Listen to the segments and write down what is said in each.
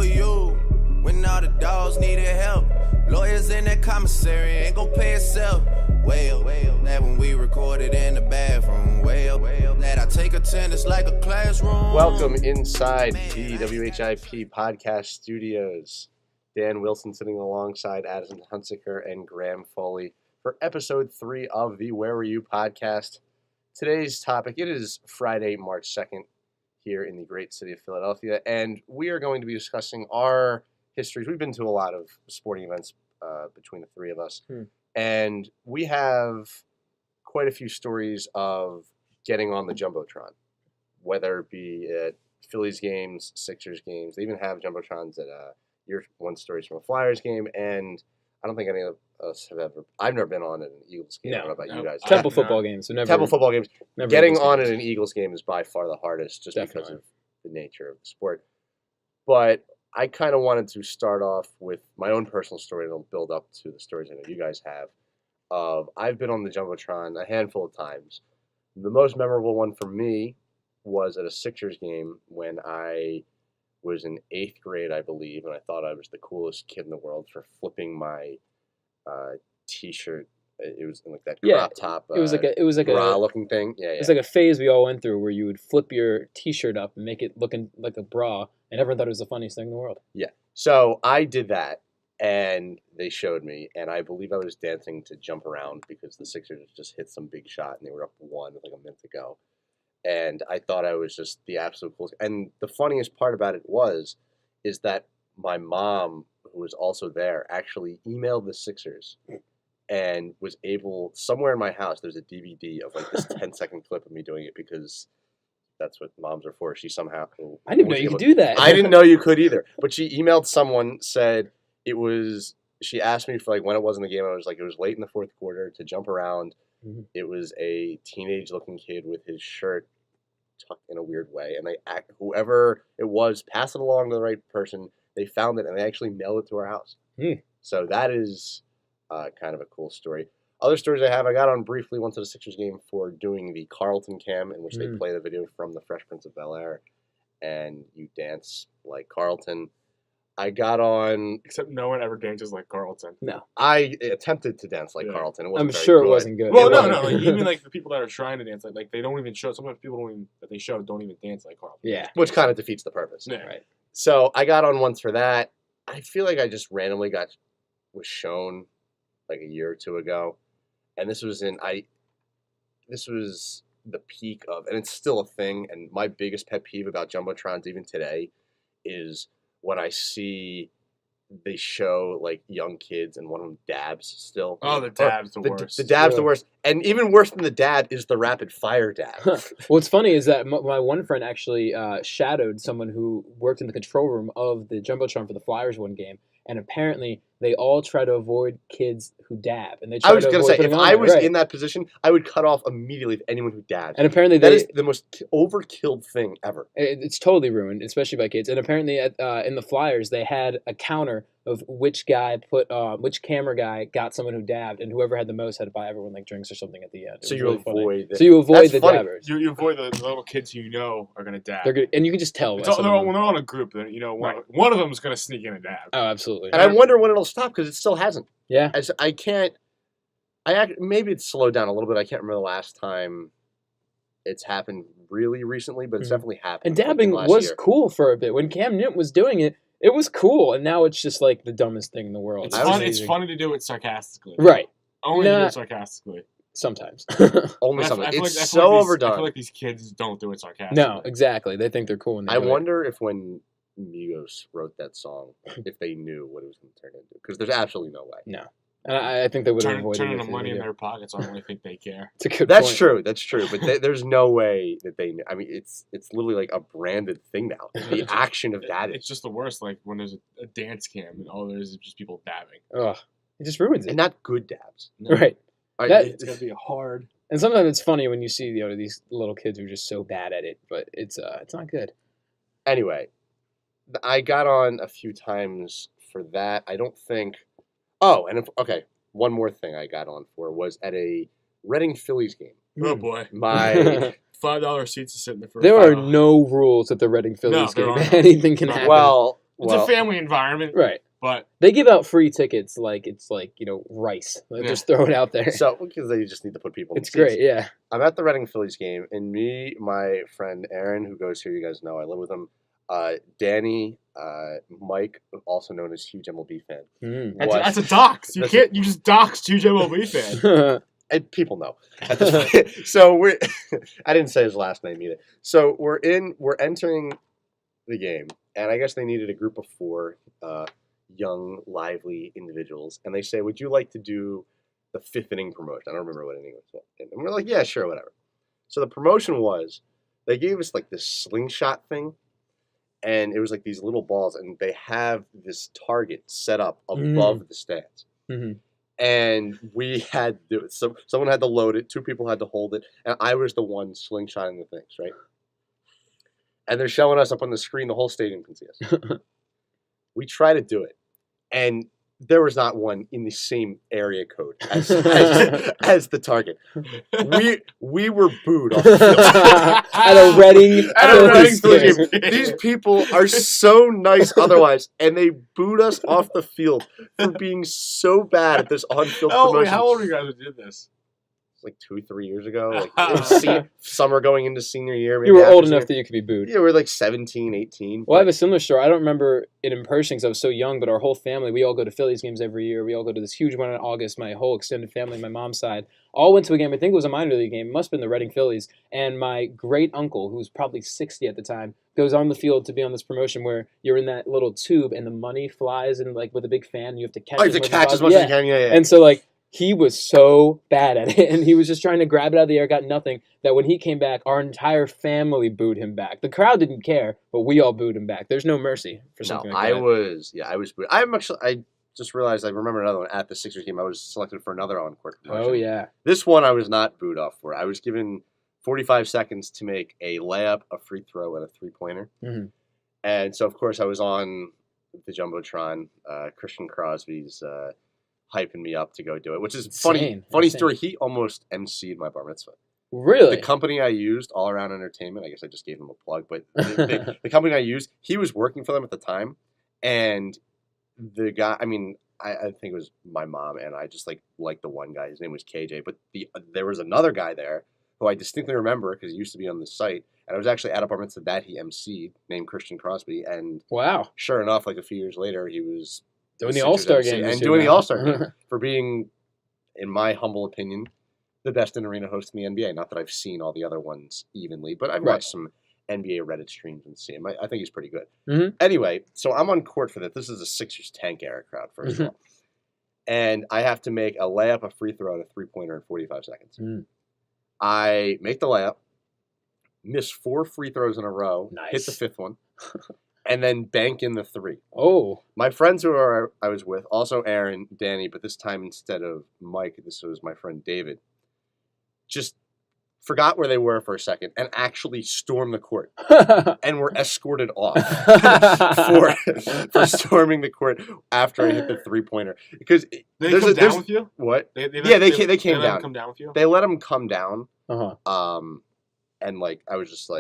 you when all the dogs needed help. Lawyers in that commissary ain't gon' pay itself. Well, that when we recorded in the bathroom. Well, that I take attendance like a classroom. Welcome inside the WHIP podcast studios. Dan Wilson sitting alongside Addison Hunsaker and Graham Foley for episode 3 of the Where Were You podcast. Today's topic, it is Friday, March 2nd here in the great city of Philadelphia, and we are going to be discussing our histories. We've been to a lot of sporting events between the three of us, and we have quite a few stories of getting on the Jumbotron, whether it be at Phillies games, Sixers games. They even have Jumbotrons at your one stories from a Flyers game, and I don't think any of us have ever. I've never been on an Eagles game. No, I don't know about you guys. Temple football games. So never, Temple football games. never Getting Eagles on games. at an Eagles game is by far the hardest, just because Definitely. of the nature of the sport. But I kind of wanted to start off with my own personal story, and it'll build up to the stories I know you guys have. I've been on the Jumbotron a handful of times. The most memorable one for me was at a Sixers game when I was in 8th grade, I believe, and I thought I was the coolest kid in the world for flipping my T-shirt. It was in like that crop top. It was like bra a looking thing. Yeah, It was like a phase we all went through where you would flip your T-shirt up and make it looking like a bra, and everyone thought it was the funniest thing in the world. Yeah. So I did that, and they showed me, and I believe I was dancing to Jump Around because the Sixers just hit some big shot, and they were up 1 with like a minute to go. And I thought I was just the absolute coolest. And the funniest part about it is that my mom, who was also there, actually emailed the Sixers and was able, somewhere in my house, there's a DVD of like this 10-second clip of me doing it because that's what moms are for. She somehow... I didn't know you could do that. I didn't know you could either. But she emailed someone, said it was... She asked me for like when it was in the game. I was like, it was late in the 4th quarter to Jump Around. Mhm. It was a teenage-looking kid with his shirt tucked in a weird way. And whoever it was, passed it along to the right person. They found it, and they actually mailed it to our house. So that is kind of a cool story. Other stories I have, I got on briefly once at a Sixers game for doing the Carlton cam, in which they play the video from The Fresh Prince of Bel-Air, and you dance like Carlton. I got on... Except no one ever dances like Carlton. No. I attempted to dance like Yeah. Carlton. It wasn't I'm very sure good. it wasn't good. Well, It no, wasn't. like, even like the people that are trying to dance, like they don't even show. Sometimes people don't even that they show don't even dance like Carlton. Yeah. Which kind of defeats the purpose. Yeah. Right. So I got on once for that. I feel like I just randomly was shown like a year or two ago, and this was the peak of, and it's still a thing. And my biggest pet peeve about jumbotrons even today is when I see they show like young kids and one of them dabs still. Oh, the dab's the worst. The dab's the Yeah. worst, and even worse than the dab is the rapid fire dab. What's funny is that my one friend actually shadowed someone who worked in the control room of the Jumbotron for the Flyers one game, and apparently they all try to avoid kids who dab. And they try I was to going to avoid say, if putting on I there, was right. in that position, I would cut off immediately anyone who dabs. And apparently That they... is the most overkilled thing ever. It's totally ruined, especially by kids. And apparently, in the Flyers, they had a counter of which camera guy got someone who dabbed, and whoever had the most had to buy everyone like drinks or something at the end. It So was you really funny. avoid that. So you avoid That's the funny. dabbers. You avoid the little kids who you know are gonna dab. They're good, and you can just tell. It's by all, some they're of all, them. when they're on a group, then you know one of them is gonna sneak in a dab. Oh, absolutely. And I wonder when it'll stop because it still hasn't. Yeah. Maybe it's slowed down a little bit. I can't remember the last time it's happened really recently, but it's Mhm. definitely happened. And like, dabbing last was year. cool for a bit. When Cam Newton was doing it, it was cool, and now it's just like the dumbest thing in the world. It's I was fun. It's amazing. funny to do it sarcastically. Right. Only to do Nah. it sarcastically. Sometimes. Only I something. feel It's like- I feel so like overdone. I feel like these kids don't do it sarcastically. No, exactly. They think they're cool. When they I do it. wonder if when Migos wrote that song, if they knew what it was going to turn into. Because there's absolutely no way. No. And I think they would have avoided Turning it. the money in their pockets, I don't really think they care. It's a good That's point. true. That's true. But there's no way that they. I mean, it's literally like a branded thing now. The action of that It's is, just the worst. Like when there's a dance cam and all there is just people dabbing. Ugh. It just ruins it. and not good dabs. Right. All That- It's gonna be hard. And sometimes it's funny when you see these little kids who are just so bad at it, but it's not good. Anyway, I got on a few times for that. I don't think. Oh, and okay. One more thing I got on for was at a Reading Phillies game. Oh boy. My $5 seats to sit in the first. There are row. no rules at the Reading Phillies there game. are not. Anything can No. happen. well, It's a family environment, Right. but They give out free tickets like it's like, rice. Like, Yeah. just throw it out there. So because they just need to put people. In It's the seats. great, yeah. I'm at the Reading Phillies game, and me, my friend Aaron, who goes here, you guys know, I live with him. Danny, Mike, also known as huge MLB fan. Mm. that's a dox. You just dox huge MLB fan. And people know at this point. So we're. I didn't say his last name either. So we're entering the game, and I guess they needed a group of 4 young, lively individuals, and they say, "Would you like to do the 5th inning promotion?" I don't remember what inning it was, and we're like, "Yeah, sure, whatever." So the promotion was they gave us like this slingshot thing, and it was like these little balls, and they have this target set up above the stands. Mm-hmm. And we had to do it. So someone had to load it, 2 people had to hold it, and I was the one slingshotting the things, right? And they're showing us up on the screen, the whole stadium can see us. We try to do it, and there was not one in the same area code as the target. We were booed off the field. At a Reading Phillies game. game. These people are so nice otherwise, and they booed us off the field for being so bad at this on-field promotion. How old are you guys who did this? It's like 2-3 years ago. Like, it was summer going into senior year. Maybe You were after old senior. enough that you could be booed. Yeah, we were like 17, 18. Well, I have a similar story. I don't remember it in person because I was so young, but our whole family, we all go to Phillies games every year. We all go to this huge one in August. My whole extended family, my mom's side, all went to a game. I think it was a minor league game. It must have been the Reading Phillies. And my great uncle, who was probably 60 at the time, goes on the field to be on this promotion where you're in that little tube and the money flies and like with a big fan, you have to catch you have to catch as much as you can. Yeah. And so like, he was so bad at it, and he was just trying to grab it out of the air, got nothing, that when he came back, our entire family booed him back. The crowd didn't care, but we all booed him back. There's no mercy for something like that. I was booed. I just realized I remember another one at the Sixers game. I was selected for another on-court promotion. Oh, yeah. This one I was not booed off for. I was given 45 seconds to make a layup, a free throw, and a three-pointer. Mm-hmm. And so, of course, I was on the Jumbotron. Christian Crosby's hyping me up to go do it, which is funny story. He almost emceed my bar mitzvah. Really? The company I used, All Around Entertainment, I guess I just gave him a plug, but the company I used, he was working for them at the time, and the guy, I think it was my mom, and I just liked the one guy. His name was KJ, but there was another guy there who I distinctly remember because he used to be on the site, and I was actually at a bar mitzvah that he emceed, named Christian Crosby, and wow, sure enough, like a few years later, he was doing the All-Star game. And doing the All-Star game for being, in my humble opinion, the best in-arena host in the NBA. Not that I've seen all the other ones evenly, but I've watched some NBA Reddit streams and see him. I think he's pretty good. Mm-hmm. Anyway, so I'm on court for that. This is a Sixers tank era crowd, first of all. And I have to make a layup, a free throw, and a three-pointer in 45 seconds. Mm. I make the layup, miss 4 free throws in a row, hit the 5th one, and then bank in the 3. Oh. My friends who I was with, also Aaron, Danny, but this time instead of Mike, this was my friend David, just forgot where they were for a second and actually stormed the court and were escorted off for storming the court after I hit the three-pointer. Because they come down with you? What? They came down. They let them come down with you? They let them come down. Uh-huh. And I was just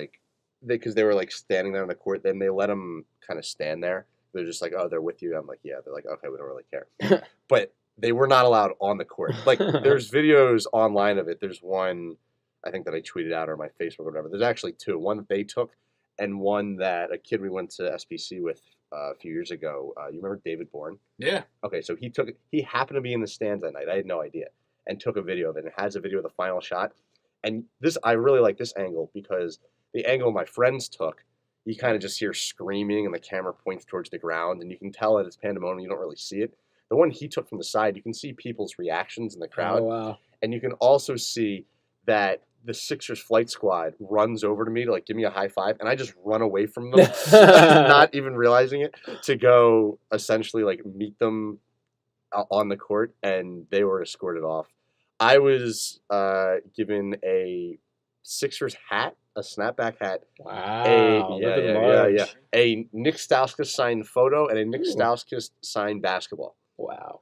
because they were standing there on the court, then they let them kind of stand there. They're just like, oh, they're with you. I'm like, yeah. They're like, okay, we don't really care. But they were not allowed on the court. There's videos online of it. There's one, I think, that I tweeted out or my Facebook or whatever. There's actually 2. One that they took and one that a kid we went to SPC with a few years ago. You remember David Bourne? Yeah. Okay, so he happened to be in the stands that night. I had no idea. And took a video of it. And it has a video of the final shot. And I really like this angle because the angle my friends took, you kind of just hear screaming and the camera points towards the ground and you can tell that it's pandemonium. You don't really see it. The one he took from the side, you can see people's reactions in the crowd. Oh, wow. And you can also see that the Sixers flight squad runs over to me to give me a high five, and I just run away from them, not even realizing it, to go essentially meet them on the court, and they were escorted off. I was given a Sixers hat, a snapback hat. Wow. A Nick Stauskas signed photo and a Nick Stauskas signed basketball. Wow.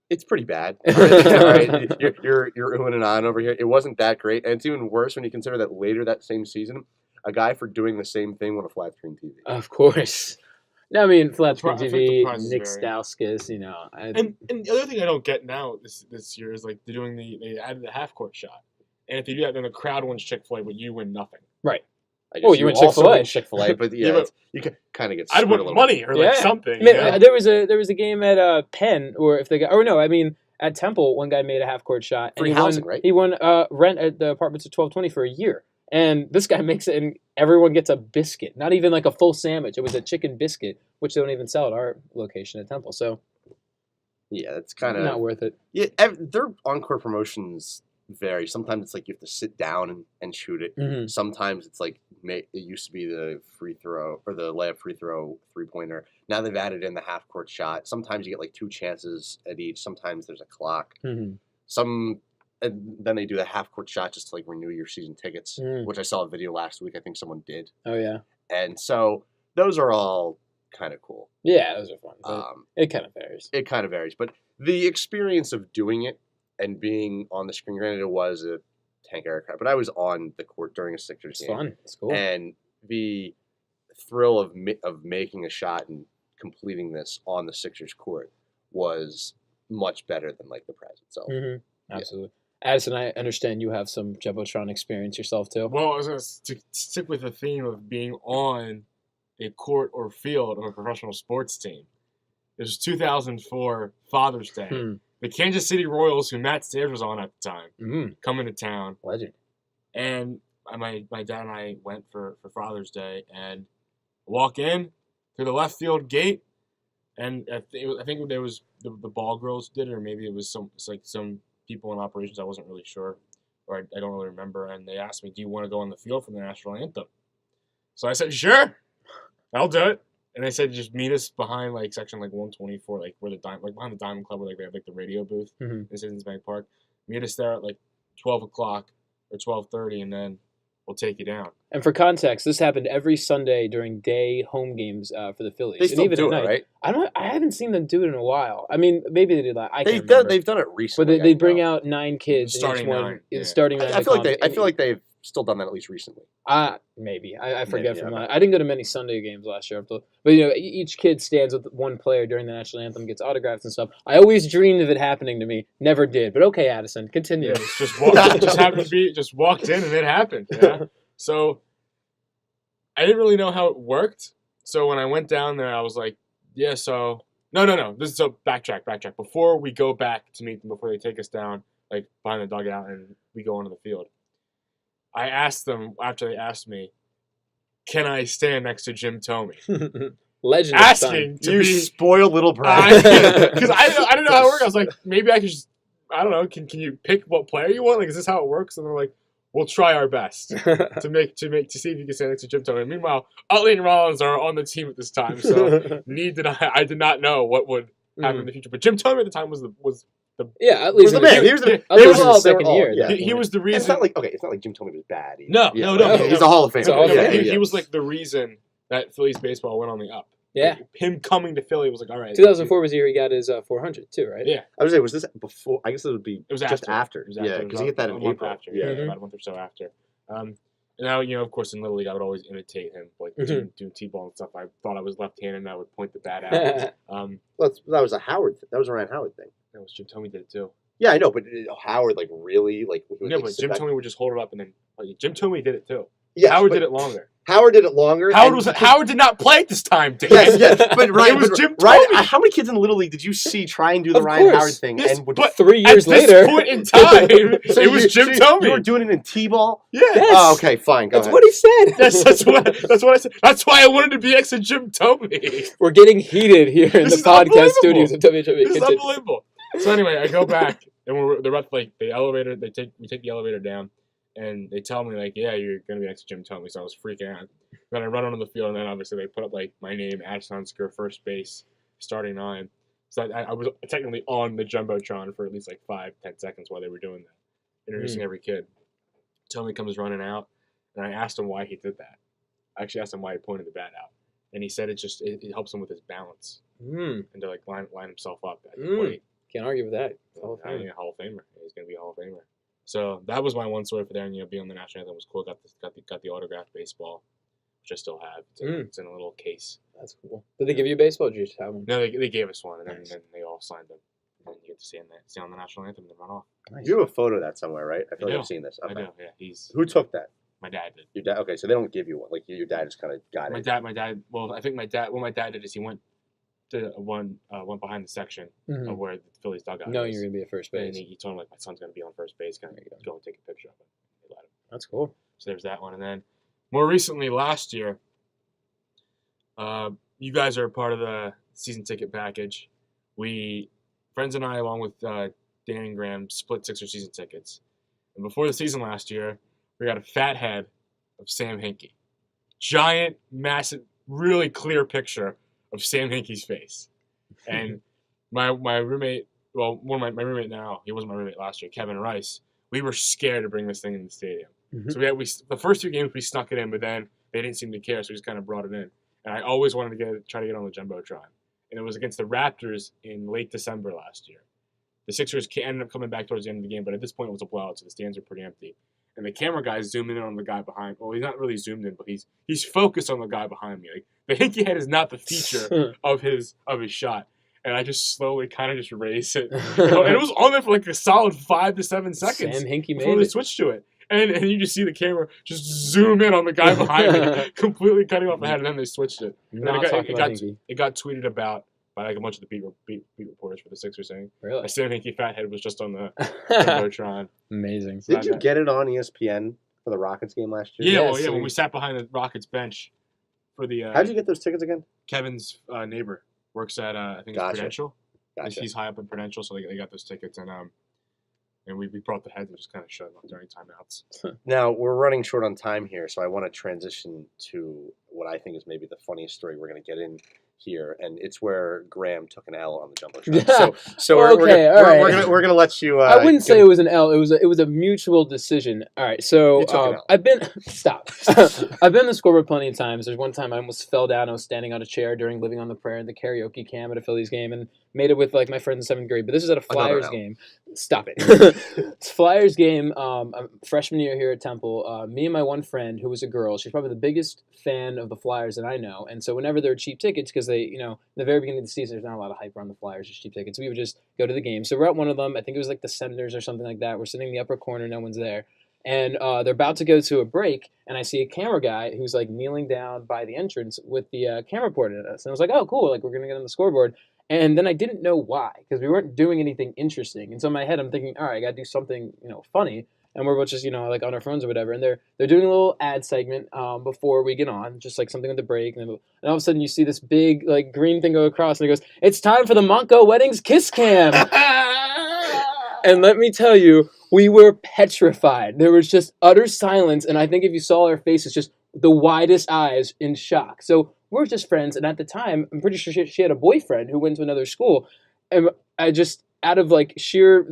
It's pretty bad. All right. You're oohing and on over here. It wasn't that great, and it's even worse when you consider that later that same season, a guy for doing the same thing won a flat screen TV. Of course. No, I mean, Flat Screen I feel like TV, the price is Nick very- Stauskas, you know. And the other thing I don't get now this year is like they added the half court shot, and if you do that, then the crowd wins Chick-fil-A, but you win nothing. I Oh, guess you went also Chick-fil-A. went Chick-fil-A, but Yeah, yeah, but- it's- you can kind of get I'd screwed a want little money bit. or like Yeah. something. I mean, yeah. there was a game at Penn, or if they got, or no, I mean at Temple, one guy made a half court shot. And Free he housing, won, right? He won rent at the apartments at $12.20 for a year, and this guy makes it, and everyone gets a biscuit, not even like a full sandwich. It was a chicken biscuit, which they don't even sell at our location at Temple. So Yeah, that's kind of not worth it. Yeah, their encore promotions vary. Sometimes it's like you have to sit down and shoot it. Mhm. Sometimes it's like it used to be the free throw or the layup free throw 3-pointer. Now they've added in the half court shot. Sometimes you get like 2 chances at each. Sometimes there's a clock. Mhm. And then they do the half court shot just to like renew your season tickets, Mm. which I saw a video last week. I think someone did, Oh yeah, and so those are all kind of cool. yeah, those are fun. But it kind of varies. It kind of varies, but the experience of doing it and being on the screen, granted it was a tank aircraft, but I was on the court during a Sixers It's game, fun. It's cool. and the thrill of making a shot and completing this on the Sixers court was much better than like the prize itself. Mhm. Absolutely. Addison, I understand you have some Jumbotron experience yourself too. Well, I was going to stick with the theme of being on a court or field of a professional sports team. It was 2004 Father's Day. Hmm. The Kansas City Royals, who Matt Stairs was on at the time, Mm, coming to town. legend. And my dad and I went for Father's Day and walk in through the left field gate. And I think there was the ball girls did it, or maybe it was some people in operations. I wasn't really sure, or I don't really remember. And they asked me, "Do you want to go on the field for the national anthem?" So I said, "Sure, I'll do it." And they said, "Just meet us behind like section like 124, like where behind the Diamond Club, where like they have like the radio booth Mhm. in Citizens Bank Park. Meet us there at like 12 o'clock or 12:30, and then we'll take you down." And for context, this happened every Sunday during day home games for the Phillies. They and still even do at it, night. right? I haven't seen them do it in a while. I mean, maybe they did that. I can't They've remember. done it But recently. they I bring know. out 9 kids. and Starting each one, nine, yeah. Starting 9. I feel like they've still done that at least recently. Maybe. I forget Maybe, from okay. that. I didn't go to many Sunday games last year. But, you know, each kid stands with one player during the national anthem, gets autographs and stuff. I always dreamed of it happening to me. Never did. But okay, Addison, continue. Yeah, just happened to be just walked in and it happened. Yeah. So I didn't really know how it worked. So when I went down there, I was like, "Yeah, so no. This is so backtrack. Before we go back to meet them, before they take us down, like behind the dugout, and we go onto the field." I asked them after they asked me, "Can I stand next to Jim Tomey?" Legend. of the Asking to You be spoiled little brat. because I didn't know how it worked. I was like, maybe I could just, I don't know. Can you pick what player you want? Like, is this how it works? And they're like, we'll try our best time. to see if you can stand next to Jim Tomey. Meanwhile, Utley and Rollins are on the team at this time, so I did not know what would happen in the future. But Jim Tomey at the time was the Yeah, at Was least the in man. the- He was the. Utley they was were in all- the they were second all- year, yeah. though. he was the And reason. it's not like it's not like Jim Tomey was bad. Either. No, Yeah. no. He's a Hall of Famer. He's a Hall of Yeah, Famer. yeah. He was like the reason that Phillies baseball went on the up. Yeah. Like, him coming to Philly was like, all right. 2004 was the year he got his 400 too, right? Yeah. I was saying, was this before? I guess it would be It was just after. after. It was Yeah, It was because he hit that in a month April. After. Yeah. Yeah, Mhm. about a month or so after. And now, of course, in Little League, I would always imitate him, like doing T-ball and stuff. I thought I was left-handed, and I would point the bat out. Well, that was a Howard. That was a Ryan Howard thing. That was Jim Tomey did it too. Yeah, I know, but Howard like really like. he would, No, like, but sit Jim back- Tomey would just hold it up, and then Jim Tomey did it too. Yes, Howard but did it longer. Howard did it longer. and- Howard did not play at this time, Dave. Yes, yes, but Ryan It was Jim Ryan, Tomey. how many kids in Little League did you see try and do the Of Ryan course. Howard thing Yes, and would? but 3 at years this later. point in time, it was Jim Tomey. You were doing it in T-ball. Yeah. Yes. Oh, okay, fine. Go That's ahead. what he said. Yes, that's what I said. That's why I wanted to be next to Jim Tomey. We're getting heated here in This the is podcast unbelievable. studios of WWE. This is Continue. unbelievable. So anyway, I go back and they're at like the elevator. We take the elevator down, and they tell me like, yeah, you're gonna be next to Jim Tomey. So I was freaking out. Then I run onto the field, and then obviously they put up like my name, Addison Hunsaker, first base, starting 9. So I was technically on the jumbotron for at least like 5-10 seconds while they were doing that, introducing every kid. Tomey comes running out, and I asked him why he did that. I actually asked him why he pointed the bat out, and he said it helps him with his balance and to like line himself up at the plate. Can't argue with that. Hall of I Fame. mean, a Hall of Famer. He's gonna be a Hall of Famer. So that was my one story for there, and being on the national anthem was cool. Got the autographed baseball, which I still have. Mm. It's in a little case. That's cool. Did they give you a baseball? Or did you just have one? No, they gave us one, and then, Nice. then they all signed them. And then you get to stay on the national anthem and then run off. Nice. You have a photo of that somewhere, right? I feel I like do. I've seen this. I Okay. do, yeah. He's Who took that? my dad did. Your dad. Okay, so they don't give you one. Like your dad just kind of got My it. dad. Well, I think my dad did is he went to one behind the section Mhm. of where the Phillies dugout No, is. you're gonna be at first And base. he told him like my son's gonna be on first base. Can I There you go and take a picture of him? They let him. That's cool. So there's that one, and then more recently last year, you guys are a part of the season ticket package. Friends and I, along with Dan and Graham, split Sixer season tickets. And before the season last year, we got a fat head of Sam Hinkie. Giant, massive, really clear picture of Sam Hinkie's face. And my roommate, well, one of my roommate now, he wasn't my roommate last year, Kevin Rice, we were scared to bring this thing in the stadium. Mhm. So the first 2 games we snuck it in, but then they didn't seem to care, so we just kind of brought it in. And I always wanted to try to get on the Jumbotron. And it was against the Raptors in late December last year. The Sixers ended up coming back towards the end of the game, but at this point it was a blowout, so the stands were pretty empty. And the camera guy's zooming in on the guy behind. Well, he's not really zoomed in, but he's focused on the guy behind me. Like the Hinkie head is not the feature of his shot. And I just slowly kind of just raise it. And it was on there for like a solid 5 to 7 seconds Sam Hinkie before made they it. switched to it. And you just see the camera just zoom in on the guy behind me, completely cutting off the head, and then they switched it. And then Not talking about Hinkie. it got tweeted about by like a bunch of the beat reporters for the Sixers saying Really? a Sam Hinkie fat head was just on the Jumbotron. Amazing. So Did you get it on ESPN for the Rockets game last year? Yeah, Yeah, well, yeah. so When we- we sat behind the Rockets bench for the How'd you get those tickets again? Kevin's neighbor works at I think Gotcha. it's Prudential. Gotcha. He's high up in Prudential, so they got those tickets, and we brought the heads and just kind of showed them off during timeouts. Now, we're running short on time here, so I want to transition to what I think is maybe the funniest story we're going to get in here, and it's where Graham took an L on the Jumbotron. So Okay, all right. we're gonna let you. I wouldn't say it was an L. It was a mutual decision. All right, so You took an L. I've been stop. I've been to the scoreboard plenty of times. There's one time I almost fell down. I was standing on a chair during Living on the Prayer in the karaoke cam at a Phillies game, and made it with like my friends in 7th grade. But this is at a Another Flyers L. game. Stop it. It's Flyers game. Freshman year here at Temple. Me and my one friend who was a girl. She's probably the biggest fan of the Flyers that I know. And so whenever there are cheap tickets, because they, in the very beginning of the season, there's not a lot of hype around the Flyers, just cheap tickets. We would just go to the game. So we're at one of them. I think it was like the Senators or something like that. We're sitting in the upper corner. No one's there. And they're about to go to a break, and I see a camera guy who's like kneeling down by the entrance with the camera pointed at us. And I was like, oh, cool, like we're going to get on the scoreboard. And then I didn't know why, because we weren't doing anything interesting. And so in my head, I'm thinking, all right, I got to do something, funny. And we're both just, like on our phones or whatever. And they're doing a little ad segment before we get on, just like something with the break. And all of a sudden, you see this big like green thing go across, and it goes, "It's time for the Monco Weddings Kiss Cam." And let me tell you, we were petrified. There was just utter silence. And I think if you saw our faces, just the widest eyes in shock. So we're just friends. And at the time, I'm pretty sure she had a boyfriend who went to another school. And I just, out of like sheer,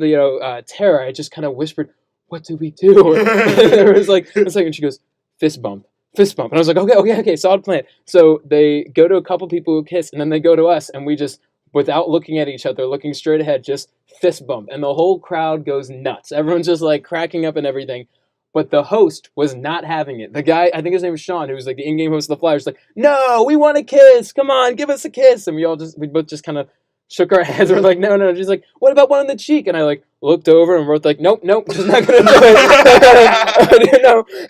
terror, I just kind of whispered, "What do we do?" And there was like a second. She goes, "Fist bump. Fist bump." And I was like, okay, solid plan. So they go to a couple people who kiss, and then they go to us, and we just, without looking at each other, looking straight ahead, just fist bump. And the whole crowd goes nuts. Everyone's just like cracking up and everything. But the host was not having it. The guy, I think his name was Sean, who was like the in-game host of the Flyers, like, "No, we want a kiss. Come on, give us a kiss." And we both just kind of shook our heads. We're like, no. She's like, "What about one on the cheek?" And I like looked over and we're both like, nope, just not gonna do it.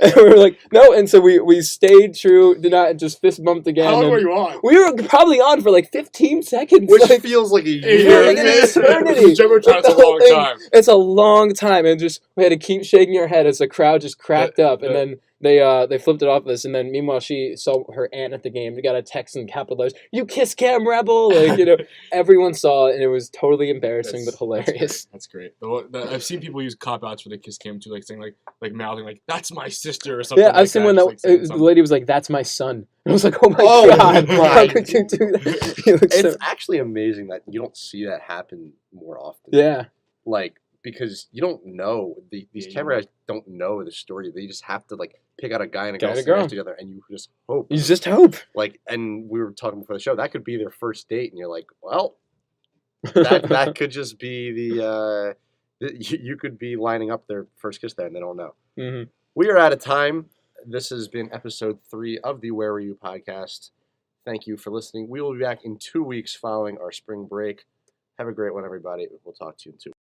And we were like, no. And so we stayed true, did not just fist bumped again. How long and were you on? we were probably on for like 15 seconds. Which like, feels like a Yeah, year. like an eternity. Jumbotron's The a whole long thing, time. It's a long time, and just we had to keep shaking our head as the crowd just cracked up, and then they flipped it off of us. And then meanwhile, she saw her aunt at the game. We got a text in capital letters, "You kiss Cam Rebel!" Like everyone saw it, and it was totally embarrassing but hilarious. That's great. I've seen people use cop outs for the kiss cam too, like saying like mouthing like "that's my sister" or something. Yeah, I've like seen that, one just, that like, saying the something. lady was like, "That's my son." And I was like, "Oh my Oh god, my how could you do that?" He looks It's so- actually amazing that you don't see that happen more often. yeah. Like, because you don't know these Yeah, camera guys don't know the story. They just have to like pick out a guy and a Guy girl and a sitting girl. next to together, and you just hope. You just hope. Like, and we were talking before the show, that could be their first date, and you're like, well, that could just be you could be lining up their first kiss there, and they don't know. Mhm. We are out of time. this has been episode 3 of the Where Were You podcast. Thank you for listening. We will be back in 2 weeks following our spring break. Have a great one, everybody. We'll talk to you in 2 weeks.